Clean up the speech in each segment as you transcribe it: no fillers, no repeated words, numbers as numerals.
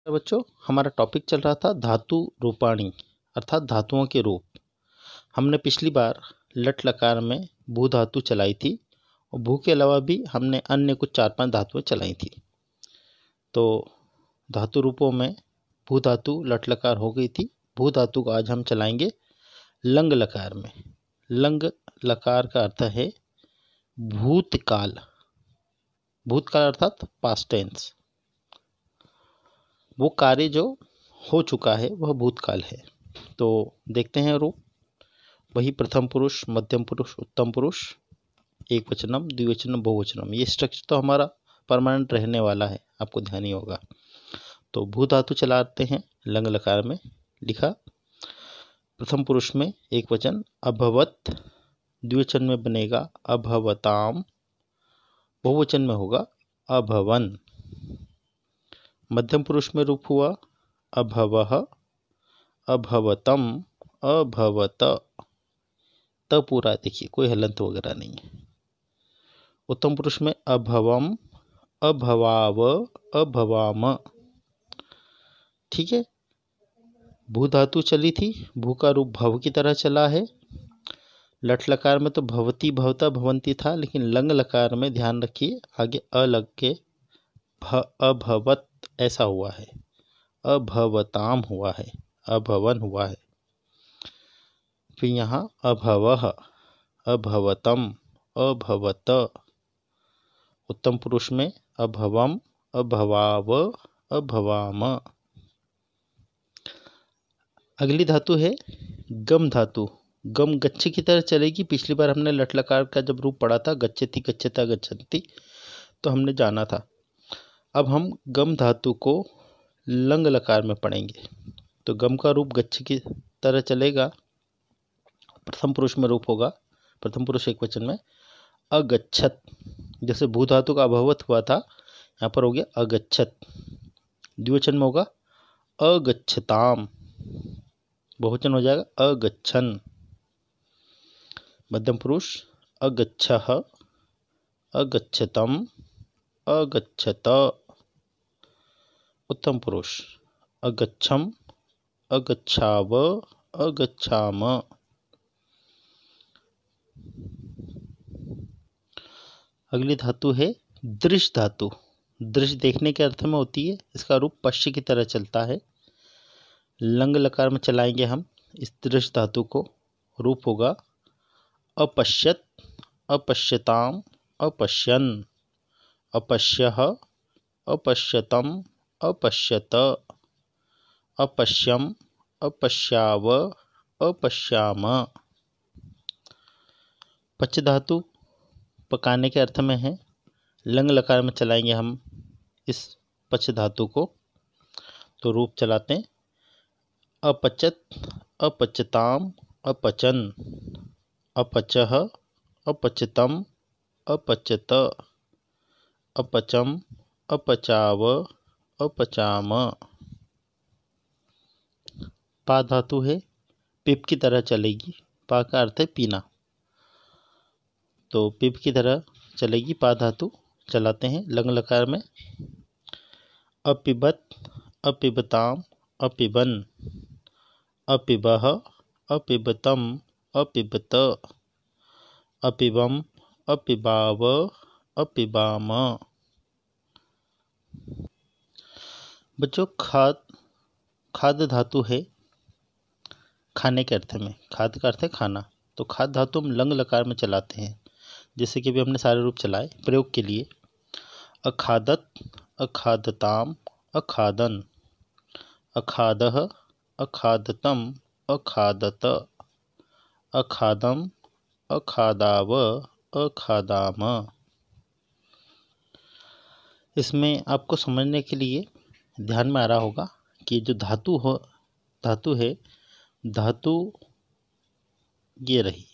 तो बच्चों, हमारा टॉपिक चल रहा था धातु रूपाणी अर्थात धातुओं के रूप। हमने पिछली बार लट लकार में भू धातु चलाई थी और भू के अलावा भी हमने अन्य कुछ 4-5 धातुएं चलाई थी। तो धातु रूपों में भू धातु लट लकार हो गई थी। भू धातु को आज हम चलाएंगे लंग लकार में। लंग लकार का अर्थ है भूतकाल। भूतकाल अर्थात पास्ट टेंस। वो कार्य जो हो चुका है वह भूतकाल है। तो देखते हैं रूप। वही प्रथम पुरुष, मध्यम पुरुष, उत्तम पुरुष, एक वचनम, द्विवचनम, बहुवचनम। ये स्ट्रक्चर तो हमारा परमानेंट रहने वाला है, आपको ध्यान ही होगा। तो भू धातु चलाते हैं लंग लकार में। लिखा प्रथम पुरुष में एक वचन अभवत, द्विवचन में बनेगा अभवताम, बहुवचन में होगा अभवन। मध्यम पुरुष में रूप हुआ अभवः, अभवतम, अभवत। त पूरा देखिए, कोई हलंत वगैरह नहीं है। उत्तम पुरुष में अभवम, अभवाव, अभवाम। ठीक है। भू धातु चली थी, भू का रूप भव की तरह चला है। लट लकार में तो भवती, भवता, भवंती था, लेकिन लंग लकार में ध्यान रखिए आगे अ लग के अभवत ऐसा हुआ है, अभवताम हुआ है, अभवन हुआ है। फिर यहाँ अभवः, अभवतम, अभवत। उत्तम पुरुष में अभवम, अभवाव, अभवाम। अगली धातु है गम धातु। गम गच्छ की तरह चलेगी। पिछली बार हमने लट लकार का जब रूप पढ़ा था गच्छति, गच्छता, गच्छन्ति, तो हमने जाना था। अब हम गम धातु को लंग लकार में पढ़ेंगे। तो गम का रूप गच्छ की तरह चलेगा। प्रथम पुरुष में रूप होगा, प्रथम पुरुष एक वचन में अगच्छत। जैसे भू धातु का अभवत हुआ था, यहाँ पर हो गया अगच्छत। द्विवचन में होगा अगच्छताम, बहुवचन हो जाएगा अगच्छन। मध्यम पुरुष अगच्छः, अगच्छतम, अगच्छत। उत्तम पुरुष अगच्छम, अगच्छाव, अगच्छाम। अगली धातु है दृश्य धातु। दृश्य देखने के अर्थ में होती है। इसका रूप पश्य की तरह चलता है। लंग लकार में चलाएंगे हम इस दृश्य धातु को। रूप होगा अपश्यत, अपश्यताम, अपश्यन, अपश्यः, अपश्यतम, अपश्यत, अपश्यम, अपश्याव, अपश्याम। पच धातु पकाने के अर्थ में है। लंग लकार में चलाएंगे हम इस पच धातु को। तो रूप चलाते हैं अपचत, अपचताम, अपचन, अपचः, अपचतम, अपचत, अपचम, अपचाव, अपचाम। पा धातु है, पिप की तरह चलेगी। पा का अर्थ है पीना, तो पिप की तरह चलेगी पा धातु। चलाते हैं लंग लकार में अपिबत, अपिबताम, अपिबन, अपिबः, अपिबतम, अपिबत, अपिबम, अपिबाव, अपिबाम। बच्चों, खाद्य धातु है खाने के अर्थ में। खाद्य का अर्थ है खाना। तो खाद्य धातु हम लंग लकार में चलाते हैं। जैसे कि अभी हमने सारे रूप चलाए प्रयोग के लिए। अखादत, अखादताम, अखादन, अखादः, अखादतम, अखादत, अखादम, अखादाव, अखादाम। इसमें आपको समझने के लिए ध्यान में आ रहा होगा कि जो धातु है, धातु ये रही,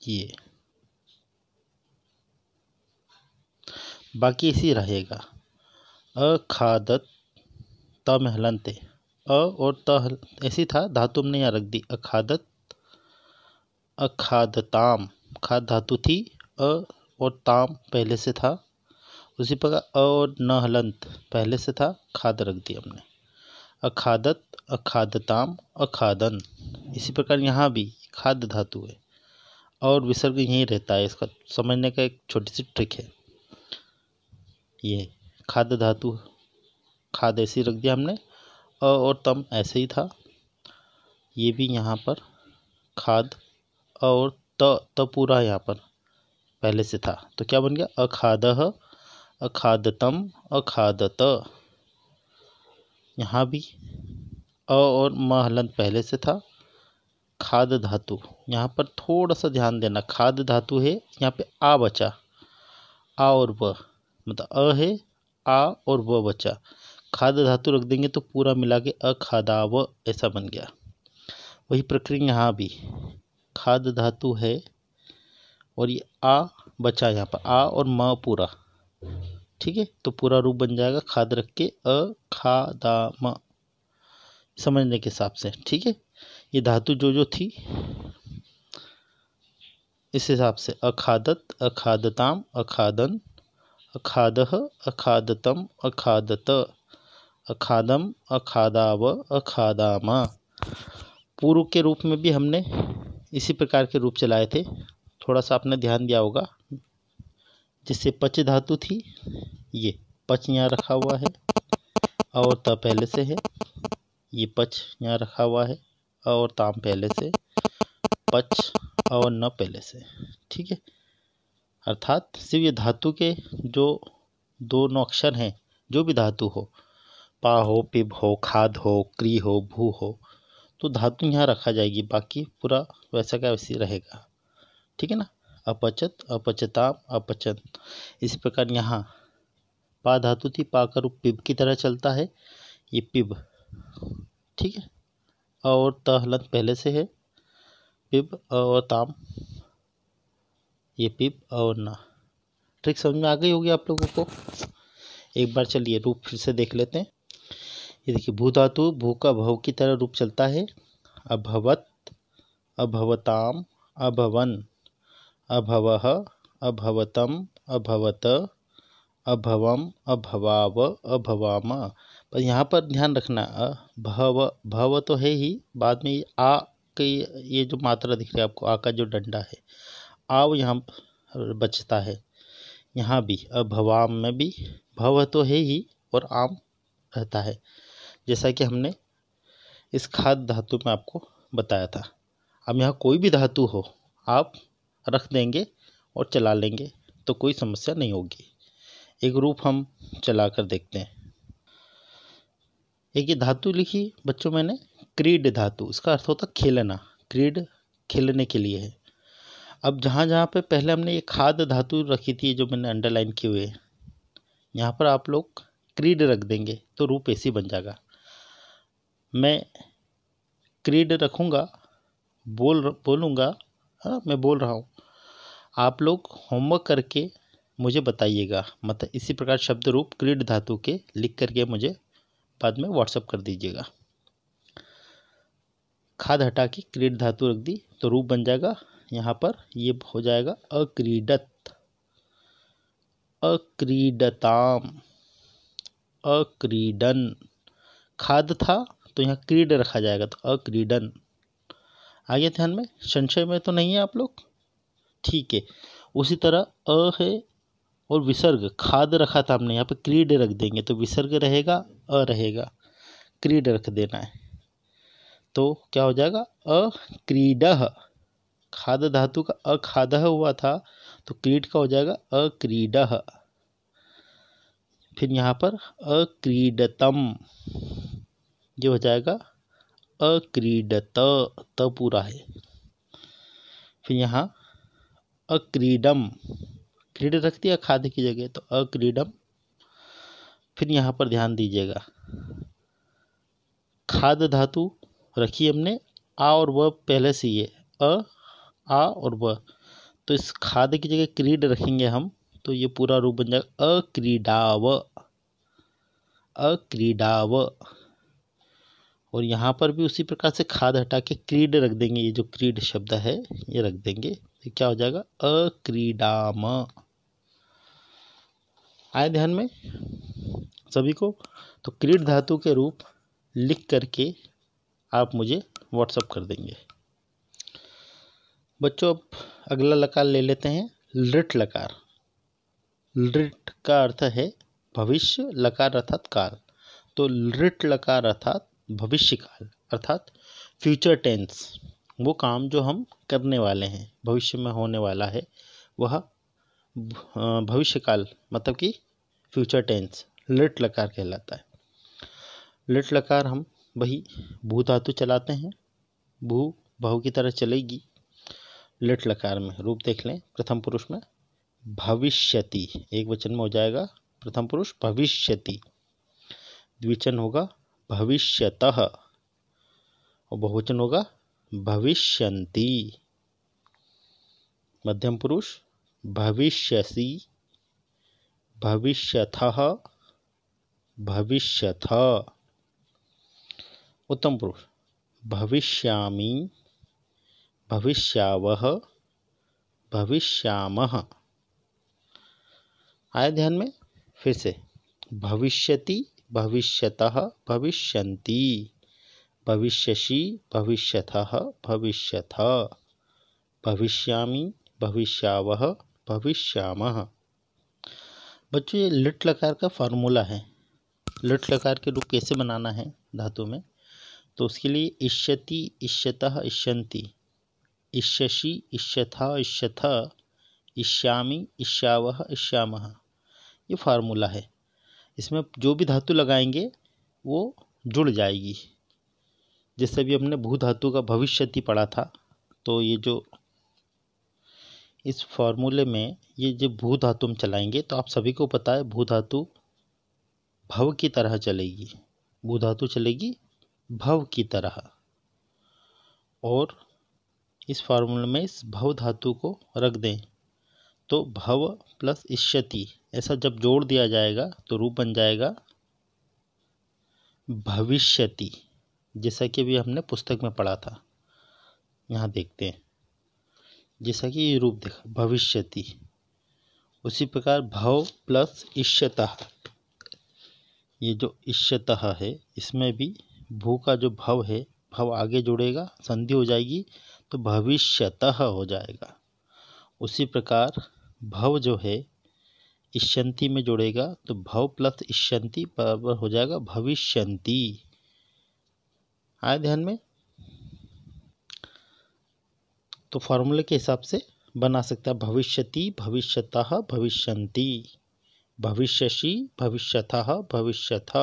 ये बाकी इसी रहेगा। अखादत, त में हलंत है, अ और त ऐसी था, धातु हमने यहाँ रख दी। अखादत, अखादताम, खाद धातु थी, अ और ताम पहले से था, उसी प्रकार अ और न हलंत पहले से था, खाद रख दिया हमने। अखादत, अखादताम, अखादन। इसी प्रकार यहाँ भी खाद धातु है और विसर्ग यहीं रहता है। इसका समझने का एक छोटी सी ट्रिक है। ये खाद धातु, खाद ऐसे ही रख दिया हमने, अ और तम ऐसे ही था। ये भी यहाँ पर खाद, और त पूरा यहाँ पर पहले से था, तो क्या बन गया? अखादह, अखादतम, अखादत। यहाँ भी अ और म हलंत पहले से था। खाद धातु, यहाँ पर थोड़ा सा ध्यान देना, खाद धातु है, यहाँ पे आ बचा, आ और व, मतलब अ है, आ और व बचा। खाद धातु रख देंगे तो पूरा मिला के अखादाव ऐसा बन गया। वही प्रक्रिया यहाँ भी, खाद धातु है और ये आ बचा यहाँ पर, आ और म पूरा, ठीक है, तो पूरा रूप बन जाएगा खाद रख के अखादाम, समझने के हिसाब से, ठीक है। ये धातु जो थी इस हिसाब से, अखादत, अखादताम, अखादन, अखादह, अखादतम, अखादत, अखादम, अखादाव, अखादामा। पूर्व के रूप में भी हमने इसी प्रकार के रूप चलाए थे, थोड़ा सा आपने ध्यान दिया होगा। जिससे पच धातु थी, ये पच यहाँ रखा हुआ है और त पहले से है, ये पच यहाँ रखा हुआ है और ताम पहले से, पच और न पहले से, ठीक है। अर्थात सिर्फ ये धातु के जो दोनों अक्षर हैं, जो भी धातु हो, पा हो, पिब हो, खाद हो, क्री हो, भू हो, तो धातु यहाँ रखा जाएगी, बाकी पूरा वैसा का वैसे रहेगा, ठीक है ना। अपचत, अपचताम, अपचन। इसी प्रकार यहाँ पा धातु थी, पा का रूप पिब की तरह चलता है, ये पिब, ठीक है, और त हलंत पहले से है, पिब और ताम, ये पिब और ना। ट्रिक समझ में आ गई होगी आप लोगों को। एक बार चलिए रूप फिर से देख लेते हैं। ये देखिए, भू धातु, भू का भव की तरह रूप चलता है। अभवत, अभवताम, अभवन, अभवः, अभवतम, अभवत, अभवम, अभवाव, अभवाम। पर यहाँ पर ध्यान रखना, भव, भव तो है ही, बाद में आ के ये जो मात्रा दिख रही है आपको, आ का जो डंडा है, आव यहाँ बचता है। यहाँ भी अभवाम में भी भव तो है ही और आम रहता है, जैसा कि हमने इस खाद धातु में आपको बताया था। अब यहाँ कोई भी धातु हो आप रख देंगे और चला लेंगे तो कोई समस्या नहीं होगी। एक रूप हम चला कर देखते हैं। एक ये धातु लिखी बच्चों मैंने, क्रीड धातु, इसका अर्थ होता खेलना, क्रीड खेलने के लिए है। अब जहाँ जहाँ पे पहले हमने ये खाद धातु रखी थी, जो मैंने अंडरलाइन किए हुए, यहाँ पर आप लोग क्रीड रख देंगे तो रूप ऐसी बन जाएगा। मैं क्रीड रखूँगा, बोलूँगा, हाँ मैं बोल रहा हूँ, आप लोग होमवर्क करके मुझे बताइएगा, मतलब इसी प्रकार शब्द रूप क्रीड धातु के लिख करके मुझे बाद में व्हाट्सअप कर दीजिएगा। खाद हटा के क्रीड धातु रख दी तो रूप बन जाएगा, यहाँ पर ये हो जाएगा अक्रीडत, अक्रीडताम, अक्रीडन। खाद था तो यहाँ क्रीड रखा जाएगा तो अक्रीडन। आगे ध्यान में, संशय में तो नहीं है आप लोग? ठीक है। उसी तरह अ है और विसर्ग, खाद रखा था हमने, यहाँ पे क्रीड रख देंगे तो विसर्ग रहेगा, अ रहेगा, क्रीड रख देना है तो क्या हो जाएगा? अक्रीडः। खाद धातु का अखादः हुआ था तो क्रीड का हो जाएगा अक्रीडः। फिर यहाँ पर अक्रीडतम, ये हो जाएगा अक्रीडत, त पूरा है। फिर यहाँ अक्रीडम, क्रीड रख दिया खाद की जगह तो अक्रीडम। फिर यहाँ पर ध्यान दीजिएगा, खाद धातु रखी हमने, आ और व पहले से ये आ और व, तो इस खाद की जगह क्रीड रखेंगे हम तो ये पूरा रूप बन जाएगा अक्रीडाव, अक्रीडाव। और यहाँ पर भी उसी प्रकार से खाद हटा के क्रीड रख देंगे, ये जो क्रीड शब्द है ये रख देंगे तो क्या हो जाएगा? अक्रीडाम। आए ध्यान में सभी को। तो क्रीड धातु के रूप लिख करके आप मुझे व्हाट्सअप कर देंगे। बच्चों अब अगला लकार ले लेते हैं, लृट लकार। लृट का अर्थ है भविष्य, लकार अर्थात काल। तो लृट लकार अर्थात भविष्य काल, अर्थात फ्यूचर टेंस। वो काम जो हम करने वाले हैं, भविष्य में होने वाला है, वह भविष्य काल मतलब कि फ्यूचर टेंस लृट लकार कहलाता है। लृट लकार हम वही भू धातु चलाते हैं, भू बहु की तरह चलेगी। लृट लकार में रूप देख लें। प्रथम पुरुष में भविष्यति, एक वचन में हो जाएगा प्रथम पुरुष भविष्यति, द्विवचन होगा भविष्यतः और बहुवचन होगा भविष्यन्ति। मध्यम पुरुष भविष्यसि, भविष्यथः, भविष्यथ। उत्तम पुरुष भविष्यामि, भविष्यावः, भविष्यामः। आया ध्यान में? फिर से भविष्यति, भविष्यतः, भविष्यन्ति, भविष्यसि, भविष्यथः, भविष्यथ, भविष्यामि, भविष्यावः, भविष्यामः। बच्चों ये लिट लकार का फार्मूला है। लिट लकार के रूप कैसे बनाना है धातु में, तो उसके लिए इष्यति, इष्यतः, इष्यन्ति, इष्यसि, इष्यथा, इष्यथ, इष्यामि, इष्यावः, इष्यामः, ये फार्मूला है। इसमें जो भी धातु लगाएंगे वो जुड़ जाएगी। जैसे भी हमने भू धातु का भविष्यति पढ़ा था, तो ये जो इस फार्मूले में ये जो भू धातु हम चलाएंगे, तो आप सभी को पता है भू धातु भव की तरह चलेगी। भू धातु चलेगी भव की तरह, और इस फार्मूले में इस भव धातु को रख दें तो भव प्लस इष्यति, ऐसा जब जोड़ दिया जाएगा तो रूप बन जाएगा भविष्यति, जैसा कि अभी हमने पुस्तक में पढ़ा था। यहाँ देखते हैं, जैसा कि ये रूप देखा भविष्यति, उसी प्रकार भव प्लस इष्यतः, ये जो इष्यतः है इसमें भी भू का जो भव है, भव आगे जुड़ेगा, संधि हो जाएगी तो भविष्यतः हो जाएगा। उसी प्रकार भव जो है इष्यन्ति में जुड़ेगा तो भव प्लस इष्यन्ति बराबर हो जाएगा भविष्यन्ति। आया ध्यान में? तो फार्मूले के हिसाब से बना सकता है भविष्यति, भविष्यतः, भविष्यन्ति, भविष्यसि, भविष्यथः, भविष्यथ,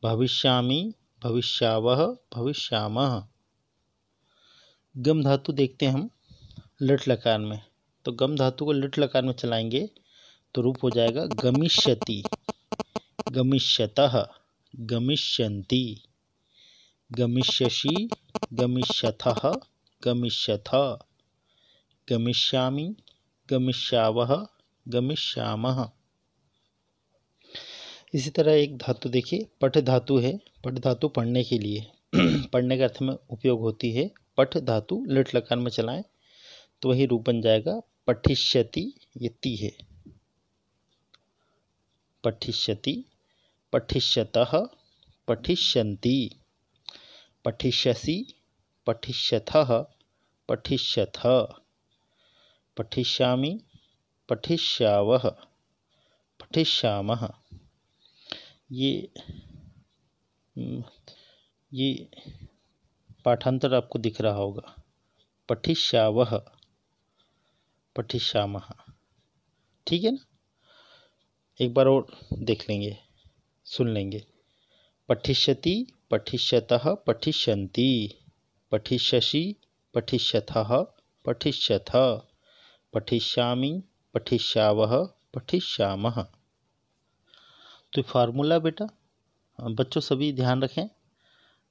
भविष्यामि, भविष्यावः, भविष्यामः। गम धातु देखते हैं हम लिट लकार में। तो गम धातु को लिट लकार में चलाएंगे तो रूप हो जाएगा गमिष्यति, गमिष्यतः, गमिष्यन्ति, गमिष्यसि, गमिष्यथः, गमिष्यथ, गमिष्यामि, गमिष्यावः, गमिष्यामः। इसी तरह एक धातु देखिए पठ धातु है। पठ धातु पढ़ने के लिए पढ़ने के अर्थ में उपयोग होती है। पठ धातु लिट लकार में चलाएं तो वही रूप बन जाएगा पठिष्यति, ये ति है, पठिष्यति, पठिष्यतः, पठिष्यन्ति, पठिष्यसि, पठिष्यथः, पठिष्यथ, पठिष्यामि, पठिष्यावः, पठिष्यामः। ये पाठांतर आपको दिख रहा होगा, पठिष्यावः, पठिष्यामः। ठीक है ना? एक बार और देख लेंगे, सुन लेंगे। पठिष्यति, पठिष्यतः, पठिष्यन्ति, पठिष्यसि, पठिष्यथः, पठिष्यथ, पठिष्यामि, पठिष्यावः, पठिष्यामः। तो फार्मूला बेटा बच्चों सभी ध्यान रखें,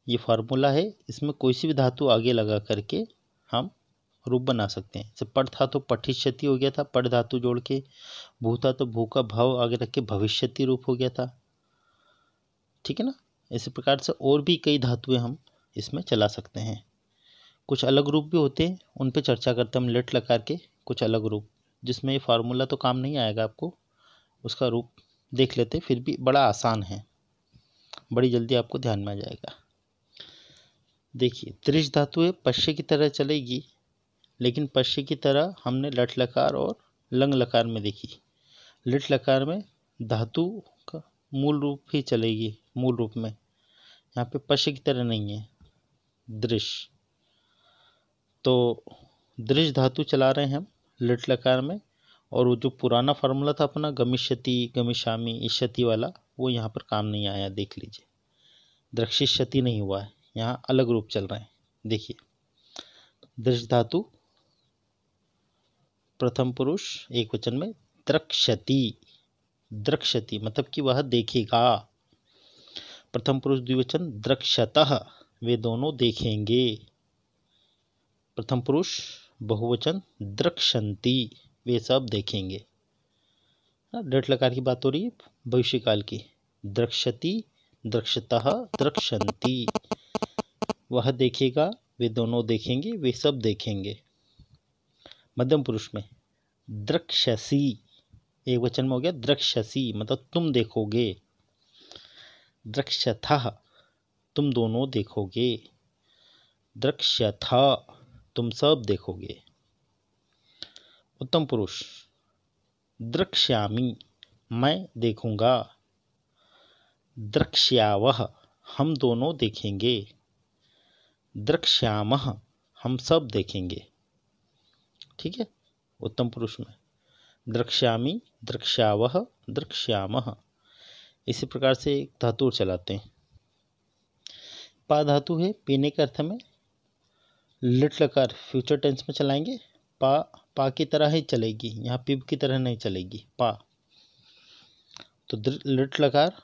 ये फार्मूला है, इसमें कोई सी भी धातु आगे लगा करके हम रूप बना सकते हैं। जैसे पढ़ था तो पठिष्यति हो गया था, पढ़ धातु जोड़ के, भू था तो भू का भाव आगे रख के भविष्यति रूप हो गया था। ठीक है ना? इसी प्रकार से और भी कई धातुएं हम इसमें चला सकते हैं। कुछ अलग रूप भी होते हैं, उन पे चर्चा करते हैं हम लिट लकार के कुछ अलग रूप, जिसमें ये फार्मूला तो काम नहीं आएगा आपको, उसका रूप देख लेते, फिर भी बड़ा आसान है, बड़ी जल्दी आपको ध्यान में आ जाएगा। देखिए दृश्य धातु है, पश्य की तरह चलेगी, लेकिन पश्य की तरह हमने लट लकार और लंग लकार में देखी। लिट लकार में धातु का मूल रूप ही चलेगी, मूल रूप में, यहाँ पे पश्य की तरह नहीं है दृश्य। तो दृश्य धातु चला रहे हैं हम लिट लकार में, और वो जो पुराना फार्मूला था अपना गमिष्यति गमिष्यामि इष्यति वाला, वो यहाँ पर काम नहीं आया। देख लीजिए द्रक्षिष्यति नहीं हुआ है, यहाँ अलग रूप चल रहे हैं। देखिए दृश्य धातु प्रथम पुरुष एक वचन में द्रक्ष्यति, द्रक्ष्यति मतलब कि वह देखेगा। प्रथम पुरुष द्विवचन द्रक्ष्यतः, वे दोनों देखेंगे। प्रथम पुरुष बहुवचन द्रक्ष्यन्ति, वे सब देखेंगे। डट लकार की बात हो रही है भविष्य काल की। द्रक्ष्यति, द्रक्ष्यतः, द्रक्ष्यन्ति, वह देखेगा, वे दोनों देखेंगे, वे सब देखेंगे। मध्यम पुरुष में द्रक्ष्यसि, एक वचन में हो गया द्रक्ष्यसि मतलब तुम देखोगे। द्रक्ष्यथः, तुम दोनों देखोगे। द्रक्ष्यथ, तुम सब देखोगे। उत्तम पुरुष द्रक्ष्यामि, मैं देखूंगा। द्रक्ष्यावः, हम दोनों देखेंगे। द्रक्ष्यामः, हम सब देखेंगे। ठीक है। उत्तम पुरुष में द्रक्ष्यामि, द्रक्ष्यावः, द्रक्ष्यामः। इसी प्रकार से एक धातु चलाते हैं। पा धातु है, पीने के अर्थ में लिट लकार फ्यूचर टेंस में चलाएंगे। पा की तरह ही चलेगी, यहाँ पिब की तरह नहीं चलेगी। पा तो लिट लकार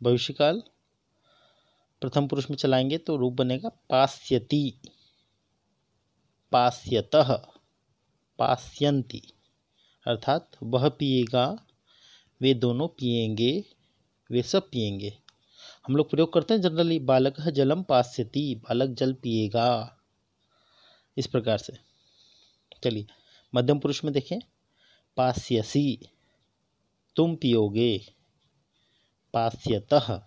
भविष्यकाल प्रथम पुरुष में चलाएंगे तो रूप बनेगा पास्यति, पास्यतः, पास्यन्ति, अर्थात वह पिएगा, वे दोनों पिएंगे, वे सब पिएंगे। हम लोग प्रयोग करते हैं जनरली बालकः जलम पास्यति, बालक जल पिएगा, इस प्रकार से। चलिए मध्यम पुरुष में देखें, पास्यसि, तुम पियोगे। पास्यतः,